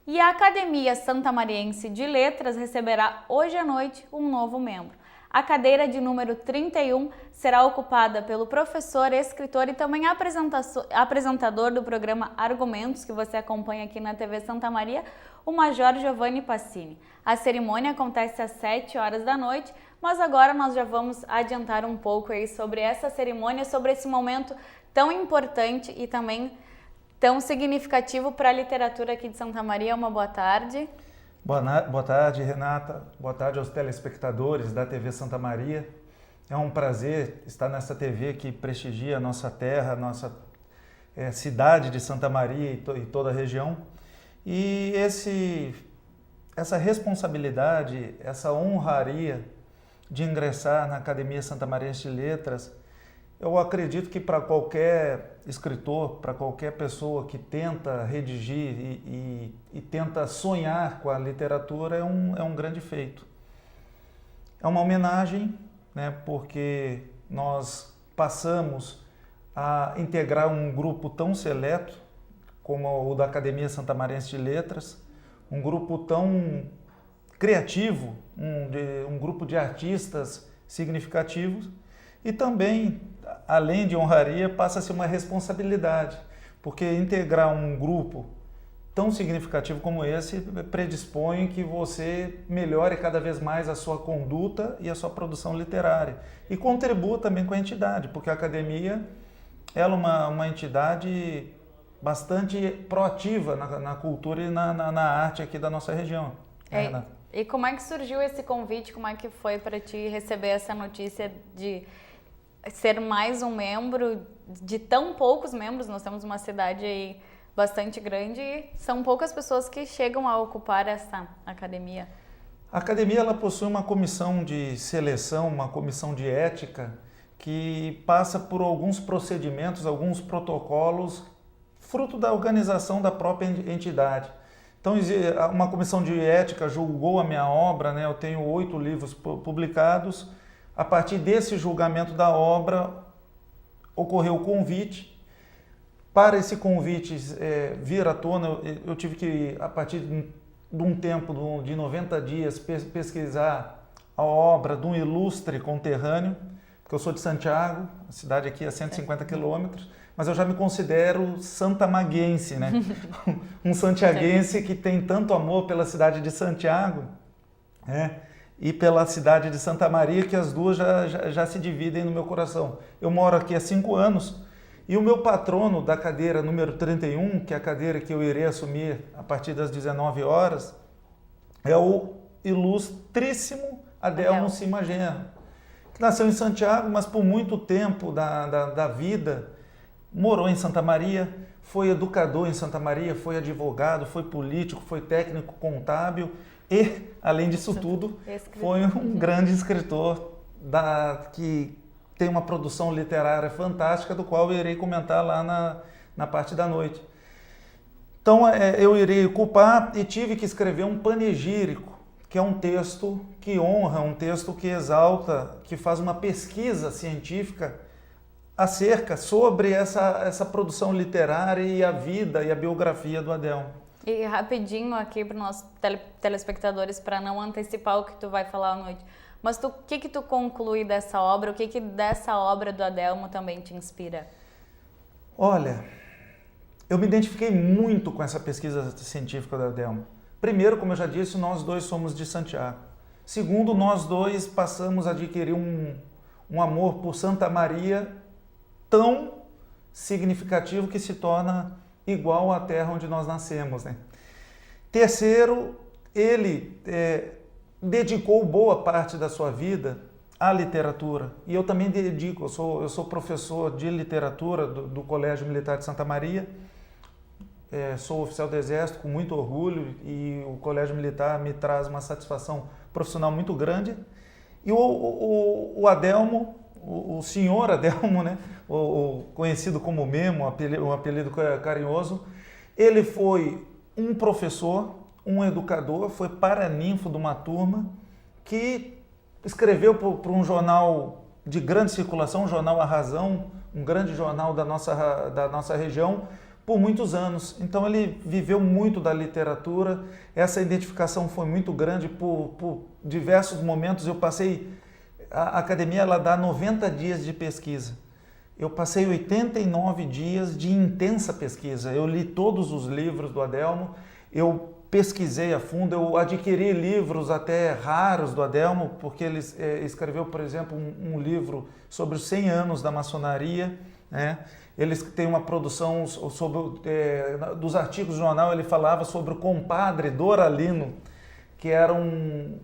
E a Academia Santamariense de Letras receberá hoje à noite um novo membro. A cadeira de número 31 será ocupada pelo professor, escritor e também apresentador do programa Argumentos, que você acompanha aqui na TV Santa Maria, o Major Giovanni Passini. A cerimônia acontece às 7 horas da noite, mas agora nós já vamos adiantar um pouco aí sobre essa cerimônia, sobre esse momento tão importante e também tão significativo para a literatura aqui de Santa Maria. Uma boa tarde. Boa tarde, Renata. Boa tarde aos telespectadores da TV Santa Maria. É um prazer estar nessa TV que prestigia a nossa terra, a nossa cidade de Santa Maria e toda a região. E essa responsabilidade, essa honraria de ingressar na Academia Santamariense de Letras, eu acredito que para qualquer escritor, para qualquer pessoa que tenta redigir e tenta sonhar com a literatura, é um grande feito. É uma homenagem, né, porque nós passamos a integrar um grupo tão seleto como o da Academia Santamariense de Letras, um grupo tão criativo, um grupo de artistas significativos, e também, além de honraria, passa a ser uma responsabilidade, porque integrar um grupo tão significativo como esse predispõe que você melhore cada vez mais a sua conduta e a sua produção literária, e contribua também com a entidade, porque a academia ela é uma entidade bastante proativa na cultura e na arte aqui da nossa região. E como é que surgiu esse convite? Como é que foi para ti receber essa notícia de ser mais um membro de tão poucos membros? Nós temos uma cidade aí bastante grande e são poucas pessoas que chegam a ocupar essa academia. A academia ela possui uma comissão de seleção, uma comissão de ética que passa por alguns procedimentos, alguns protocolos, fruto da organização da própria entidade. Então, uma comissão de ética julgou a minha obra, né? Eu tenho 8 livros publicados. A partir desse julgamento da obra, ocorreu o convite. Para esse convite vir à tona, eu tive que, a partir de um tempo de 90 dias, pesquisar a obra de um ilustre conterrâneo, porque eu sou de Santiago, a cidade aqui é 150 quilômetros, mas eu já me considero santamaguense, né? Um santiaguense que tem tanto amor pela cidade de Santiago, né? E pela cidade de Santa Maria, que as duas já se dividem no meu coração. Eu moro aqui há 5 anos e o meu patrono da cadeira número 31, que é a cadeira que eu irei assumir a partir das 19 horas, é o ilustríssimo Adelmo Simageno, que nasceu em Santiago, mas por muito tempo da vida morou em Santa Maria, foi educador em Santa Maria, foi advogado, foi político, foi técnico contábil e, além disso tudo, foi um grande escritor que tem uma produção literária fantástica, do qual eu irei comentar lá na parte da noite. Então, eu irei ocupar e tive que escrever um panegírico, que é um texto que honra, um texto que exalta, que faz uma pesquisa científica sobre essa produção literária e a vida e a biografia do Adelmo. E rapidinho aqui para os nossos telespectadores, para não antecipar o que tu vai falar à noite, mas o que tu conclui dessa obra? O que dessa obra do Adelmo também te inspira? Olha, eu me identifiquei muito com essa pesquisa científica do Adelmo. Primeiro, como eu já disse, nós dois somos de Santiago. Segundo, nós dois passamos a adquirir um amor por Santa Maria tão significativo que se torna igual à terra onde nós nascemos, né? Terceiro, ele dedicou boa parte da sua vida à literatura, e eu também dedico. Eu sou professor de literatura do Colégio Militar de Santa Maria, sou oficial do Exército com muito orgulho, e o Colégio Militar me traz uma satisfação profissional muito grande. E o Adelmo, o senhor Adelmo, né? O conhecido como Memo, um apelido carinhoso, ele foi um professor, um educador, foi paraninfo de uma turma que escreveu para um jornal de grande circulação, o jornal A Razão, um grande jornal da nossa região, por muitos anos. Então ele viveu muito da literatura, essa identificação foi muito grande por diversos momentos. Eu passei, a academia ela dá 90 dias de pesquisa. Eu passei 89 dias de intensa pesquisa. Eu li todos os livros do Adelmo, eu pesquisei a fundo, eu adquiri livros até raros do Adelmo, porque ele escreveu, por exemplo, um livro sobre os 100 anos da maçonaria, né? Ele tem uma produção sobre, dos artigos do jornal, ele falava sobre o compadre Doralino, que era um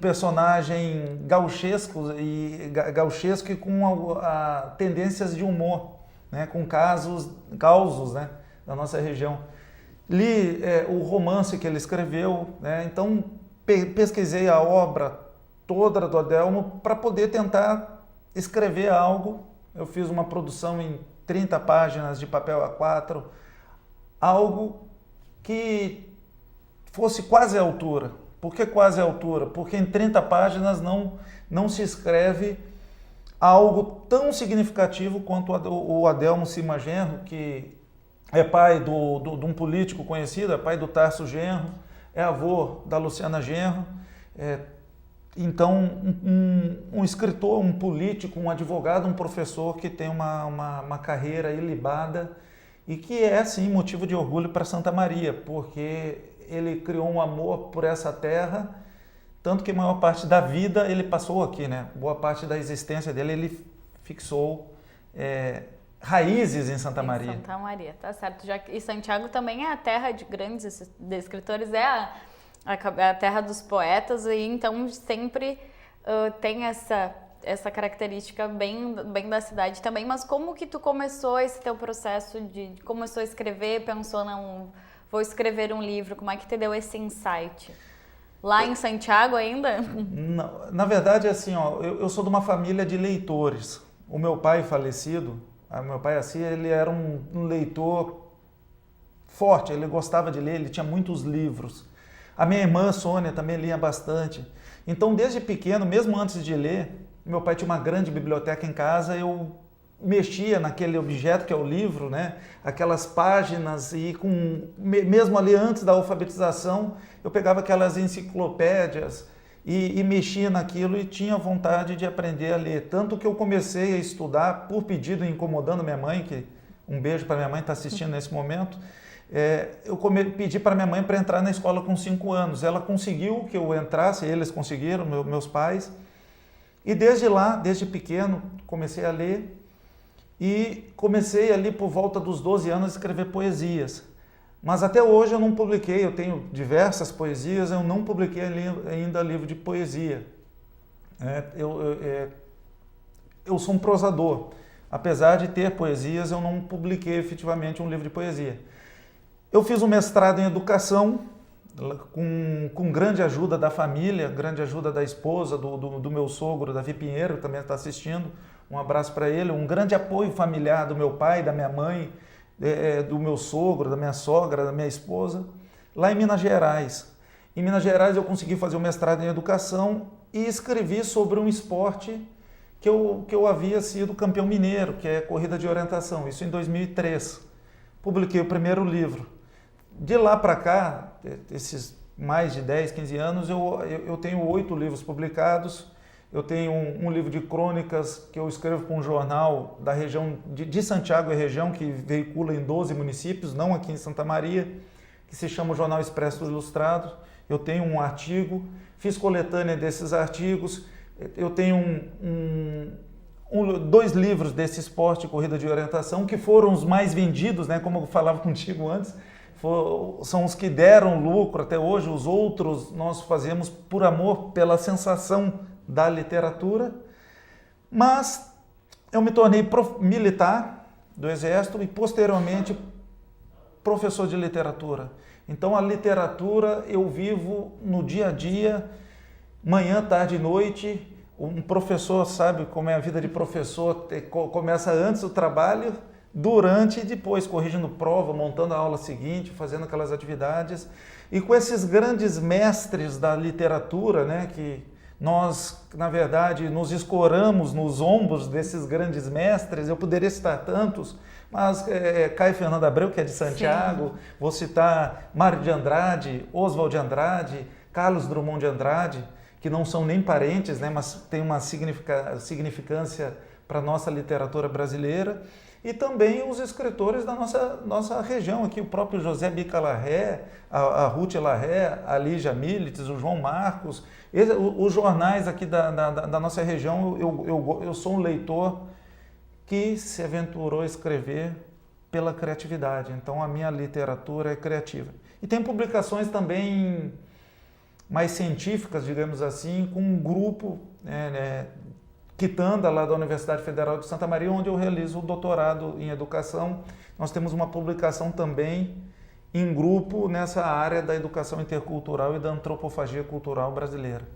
personagem gauchesco e com tendências de humor, né? Com causos, né? Da nossa região. Li o romance que ele escreveu, né? Então pesquisei a obra toda do Adelmo para poder tentar escrever algo. Eu fiz uma produção em 30 páginas de papel A4, algo que fosse quase à altura. Por que quase à altura? Porque em 30 páginas não se escreve algo tão significativo quanto o Adelmo Cima Genro, que é pai de um político conhecido, é pai do Tarso Genro, é avô da Luciana Genro. Então, um escritor, um político, um advogado, um professor que tem uma carreira ilibada e que é, sim, motivo de orgulho para Santa Maria, porque ele criou um amor por essa terra, tanto que a maior parte da vida ele passou aqui, né? Boa parte da existência dele ele fixou raízes em Santa Maria. Santa Maria, tá certo. E Santiago também é a terra de grandes escritores, é a terra dos poetas, e então sempre tem essa característica bem da cidade também. Mas como que tu começou esse teu processo começou a escrever, pensou, não, vou escrever um livro, como é que te deu esse insight? Lá em Santiago ainda? Na verdade, assim, eu sou de uma família de leitores. O meu pai falecido, meu pai assim, ele era um leitor forte, ele gostava de ler, ele tinha muitos livros. A minha irmã, Sônia, também lia bastante. Então, desde pequeno, mesmo antes de ler, meu pai tinha uma grande biblioteca em casa, eu mexia naquele objeto que é o livro, né? Aquelas páginas, e mesmo ali antes da alfabetização, eu pegava aquelas enciclopédias e mexia naquilo e tinha vontade de aprender a ler. Tanto que eu comecei a estudar por pedido, incomodando minha mãe, que um beijo para minha mãe, está assistindo nesse momento. Eu pedi para minha mãe para entrar na escola com 5 anos. Ela conseguiu que eu entrasse, eles conseguiram, meus pais. E desde lá, desde pequeno, comecei a ler e comecei ali por volta dos 12 anos a escrever poesias. Mas até hoje eu não publiquei, eu tenho diversas poesias, eu não publiquei ainda livro de poesia. Eu sou um prosador. Apesar de ter poesias, eu não publiquei efetivamente um livro de poesia. Eu fiz um mestrado em educação, com grande ajuda da família, grande ajuda da esposa, do meu sogro, Davi Pinheiro, que também está assistindo. Um abraço para ele, um grande apoio familiar do meu pai, da minha mãe, do meu sogro, da minha sogra, da minha esposa, lá em Minas Gerais. Em Minas Gerais eu consegui fazer um mestrado em educação e escrevi sobre um esporte que eu havia sido campeão mineiro, que é corrida de orientação, isso em 2003. Publiquei o primeiro livro. De lá para cá, esses mais de 10, 15 anos, eu tenho 8 livros publicados. Eu tenho um livro de crônicas que eu escrevo para um jornal da região de Santiago e região, que veicula em 12 municípios, não aqui em Santa Maria, que se chama o Jornal Expresso Ilustrado. Eu tenho um artigo, fiz coletânea desses artigos. Eu tenho 2 livros desse esporte, corrida de orientação, que foram os mais vendidos, né? Como eu falava contigo antes, são os que deram lucro até hoje. Os outros nós fazemos por amor, pela sensação da literatura. Mas eu me tornei militar do Exército e posteriormente professor de literatura. Então a literatura eu vivo no dia a dia, manhã, tarde e noite. Um professor sabe como é a vida de professor, começa antes do trabalho, durante e depois, corrigindo prova, montando a aula seguinte, fazendo aquelas atividades. E com esses grandes mestres da literatura, né, que Nós, na verdade, nos escoramos nos ombros desses grandes mestres. Eu poderia citar tantos, mas Caio Fernando Abreu, que é de Santiago, sim, vou citar Mário de Andrade, Oswald de Andrade, Carlos Drummond de Andrade, que não são nem parentes, né, mas têm uma significância para a nossa literatura brasileira, e também os escritores da nossa região aqui, o próprio José Bica Larré, a Ruth Larré, a Lígia Milites, o João Marcos, os jornais aqui da nossa região. Eu sou um leitor que se aventurou a escrever pela criatividade, então a minha literatura é criativa. E tem publicações também mais científicas, digamos assim, com um grupo, Quitanda, lá da Universidade Federal de Santa Maria, onde eu realizo o doutorado em educação. Nós temos uma publicação também em grupo nessa área da educação intercultural e da antropofagia cultural brasileira.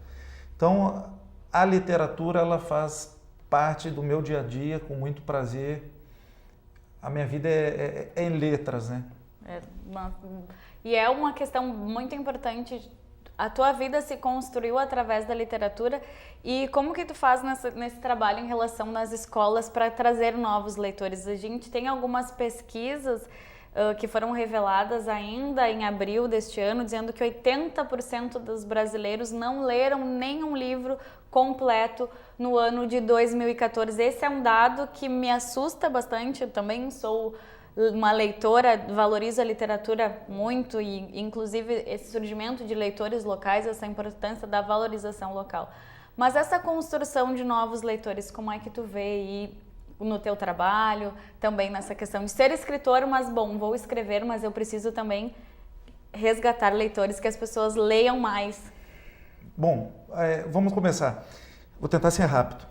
Então, a literatura, ela faz parte do meu dia a dia, com muito prazer. A minha vida é em letras, né? E é uma questão muito importante. A tua vida se construiu através da literatura, e como que tu faz nesse trabalho em relação nas escolas para trazer novos leitores? A gente tem algumas pesquisas que foram reveladas ainda em abril deste ano, dizendo que 80% dos brasileiros não leram nenhum livro completo no ano de 2014. Esse é um dado que me assusta bastante. Eu também sou uma leitora, valorizo a literatura muito, e inclusive esse surgimento de leitores locais, essa importância da valorização local. Mas essa construção de novos leitores, como é que tu vê aí no teu trabalho, também nessa questão de ser escritor, mas vou escrever, mas eu preciso também resgatar leitores, que as pessoas leiam mais? Bom, vamos começar. Vou tentar ser rápido.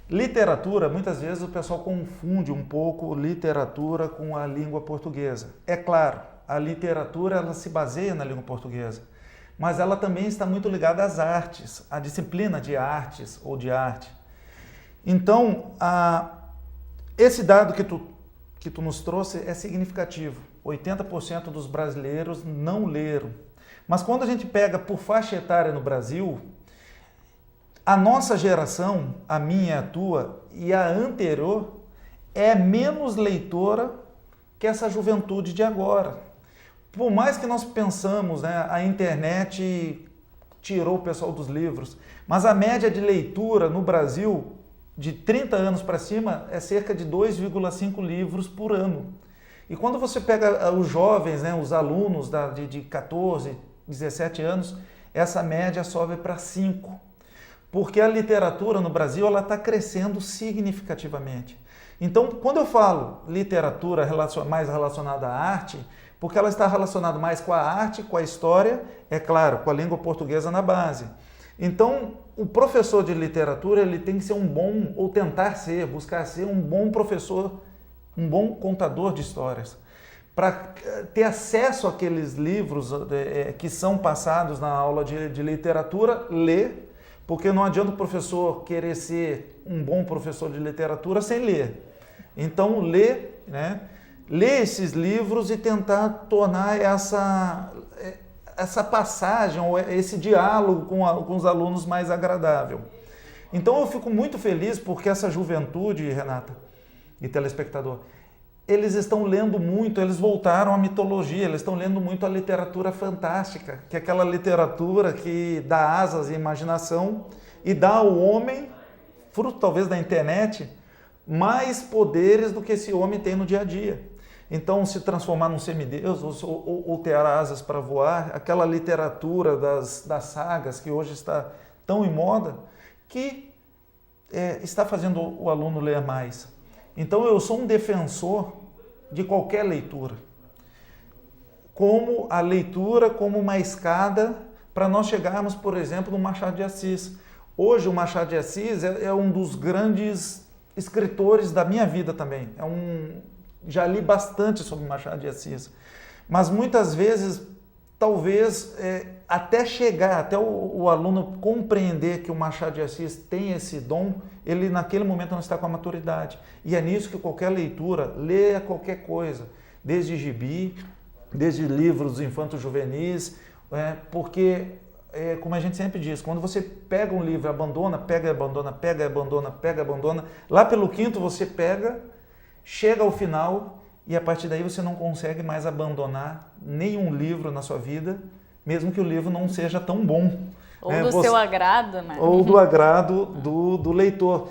Literatura, muitas vezes o pessoal confunde um pouco literatura com a língua portuguesa. É claro, a literatura, ela se baseia na língua portuguesa, mas ela também está muito ligada às artes, à disciplina de artes ou de arte. Então, esse dado que tu nos trouxe é significativo. 80% dos brasileiros não leram. Mas quando a gente pega por faixa etária no Brasil, a nossa geração, a minha, a tua e a anterior, é menos leitora que essa juventude de agora. Por mais que nós pensamos, né, a internet tirou o pessoal dos livros, mas a média de leitura no Brasil, de 30 anos para cima, é cerca de 2,5 livros por ano. E quando você pega os jovens, né, os alunos de 14, 17 anos, essa média sobe para 5. Porque a literatura no Brasil está crescendo significativamente. Então, quando eu falo literatura mais relacionada à arte, porque ela está relacionada mais com a arte, com a história, é claro, com a língua portuguesa na base. Então, o professor de literatura, ele tem que ser um bom, ou tentar ser, buscar ser um bom professor, um bom contador de histórias. Para ter acesso àqueles livros que são passados na aula de literatura, ler. Porque não adianta o professor querer ser um bom professor de literatura sem ler. Então, ler esses livros e tentar tornar essa passagem, ou esse diálogo com os alunos mais agradável. Então, eu fico muito feliz porque essa juventude, Renata e telespectador, eles estão lendo muito, eles voltaram à mitologia, eles estão lendo muito a literatura fantástica, que é aquela literatura que dá asas à imaginação e dá ao homem, fruto talvez da internet, mais poderes do que esse homem tem no dia a dia. Então, se transformar num semideus ou ter asas para voar, aquela literatura das sagas que hoje está tão em moda, que está fazendo o aluno ler mais. Então, eu sou um defensor de qualquer leitura, como a leitura como uma escada para nós chegarmos, por exemplo, no Machado de Assis. Hoje, o Machado de Assis é um dos grandes escritores da minha vida também. Já li bastante sobre Machado de Assis, mas muitas vezes, talvez, até o aluno compreender que o Machado de Assis tem esse dom, ele naquele momento não está com a maturidade. E é nisso que qualquer leitura, leia qualquer coisa, desde gibi, desde livros infanto-juvenis, porque como a gente sempre diz, quando você pega um livro e abandona, pega e abandona, pega e abandona, pega e abandona, lá pelo quinto você pega, chega ao final e a partir daí você não consegue mais abandonar nenhum livro na sua vida, mesmo que o livro não seja tão bom. Ou do seu agrado, né? Ou do agrado do leitor.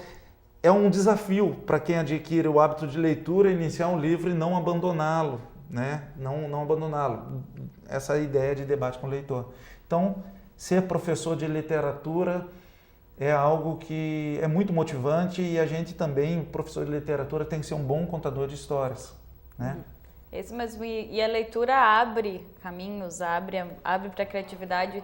É um desafio para quem adquire o hábito de leitura, iniciar um livro e não abandoná-lo, né? Não abandoná-lo. Essa é a ideia de debate com o leitor. Então, ser professor de literatura é algo que é muito motivante e a gente também, o professor de literatura, tem que ser um bom contador de histórias, né? Isso mesmo, e a leitura abre caminhos, abre para a criatividade.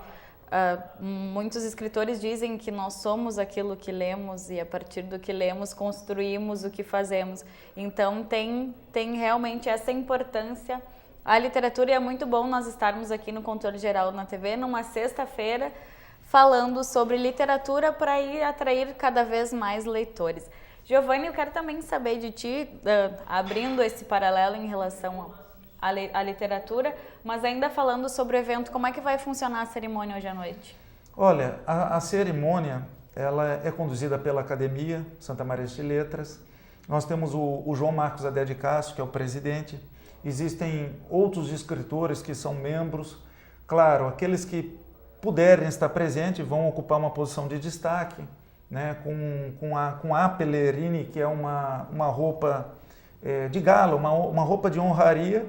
Muitos escritores dizem que nós somos aquilo que lemos e a partir do que lemos construímos o que fazemos. Então tem realmente essa importância a literatura e é muito bom nós estarmos aqui no Controle Geral na TV numa sexta-feira falando sobre literatura para ir atrair cada vez mais leitores. Giovanni, eu quero também saber de ti, abrindo esse paralelo em relação à literatura, mas ainda falando sobre o evento, como é que vai funcionar a cerimônia hoje à noite? Olha, a cerimônia ela é conduzida pela Academia Santa Maria de Letras. Nós temos o João Marcos Adé de Castro, que é o presidente. Existem outros escritores que são membros. Claro, aqueles que puderem estar presentes vão ocupar uma posição de destaque, né, com a Pellerini, que é uma roupa de gala, uma roupa de honraria.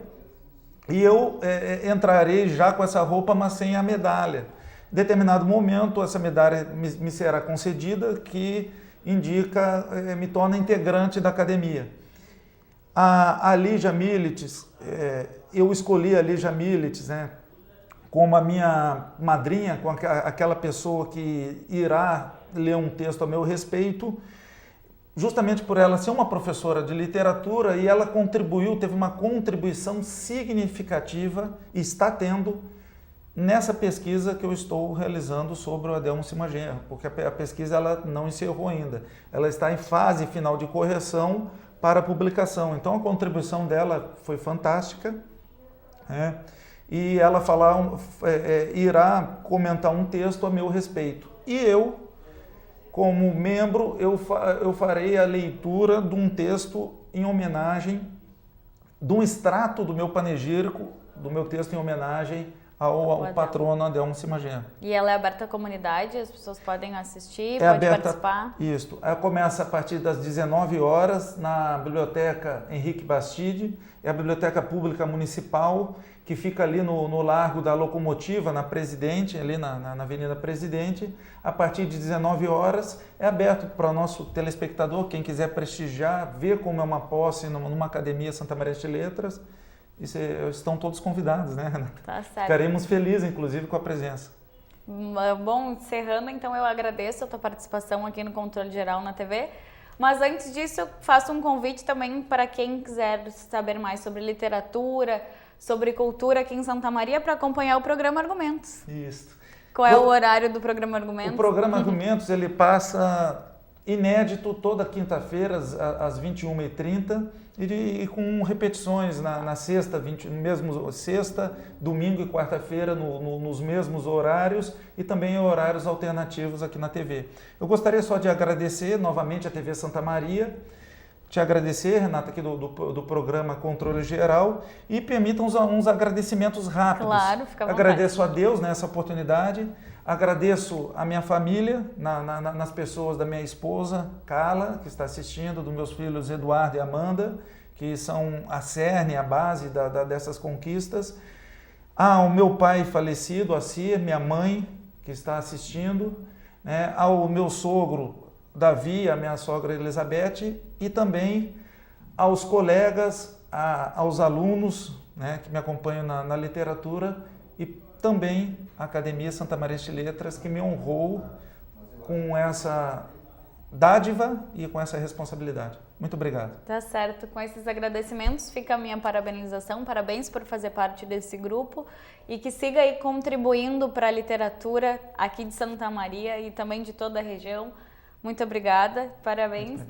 E eu entrarei já com essa roupa, mas sem a medalha. Em determinado momento, essa medalha me será concedida, que indica, me torna integrante da academia. A Lígia Milites, eu escolhi a Lígia Milites, né, como a minha madrinha, com aquela pessoa que irá ler um texto a meu respeito, justamente por ela ser uma professora de literatura e ela teve uma contribuição significativa e está tendo nessa pesquisa que eu estou realizando sobre o Adelmo Simagenro, porque a pesquisa ela não encerrou ainda, ela está em fase final de correção para publicação, então a contribuição dela foi fantástica, né? E ela irá comentar um texto a meu respeito, e eu, como membro, eu farei a leitura de um texto em homenagem, de um extrato do meu panegírico, do meu texto em homenagem ao patrono Adelmo Simagenro. E ela é aberta à comunidade, as pessoas podem assistir, podem participar? Isso. Ela começa a partir das 19 horas na Biblioteca Henrique Bastide, é a Biblioteca Pública Municipal, que fica ali no Largo da Locomotiva, na Presidente, ali na Avenida Presidente. A partir de 19 horas é aberto para o nosso telespectador, quem quiser prestigiar, ver como é uma posse numa Academia Santa Maria de Letras. Estão todos convidados, né, Renata? Tá certo. Ficaremos felizes, inclusive, com a presença. Bom, encerrando, então eu agradeço a tua participação aqui no Controle Geral na TV. Mas antes disso, eu faço um convite também para quem quiser saber mais sobre literatura, sobre cultura aqui em Santa Maria, para acompanhar o programa Argumentos. Isso. Qual é o horário do programa Argumentos? O programa Argumentos, ele passa inédito toda quinta-feira às 21h30 e com repetições na sexta, sexta, domingo e quarta-feira nos mesmos horários e também horários alternativos aqui na TV. Eu gostaria só de agradecer novamente a TV Santa Maria, te agradecer, Renata, aqui do programa Controle Geral e permitam uns agradecimentos rápidos. Claro, fica à vontade. Agradeço a Deus nessa oportunidade. Agradeço a minha família, nas pessoas da minha esposa, Carla, que está assistindo, dos meus filhos Eduardo e Amanda, que são a cerne, a base dessas conquistas. Ao meu pai falecido, Acir, minha mãe, que está assistindo, né? Ao meu sogro, Davi, a minha sogra Elizabeth, e também aos colegas, aos alunos, né, que me acompanham na literatura, e também a Academia Santa Maria de Letras, que me honrou com essa dádiva e com essa responsabilidade. Muito obrigado. Tá certo. Com esses agradecimentos, fica a minha parabenização. Parabéns por fazer parte desse grupo e que siga aí contribuindo para a literatura aqui de Santa Maria e também de toda a região. Muito obrigada. Parabéns.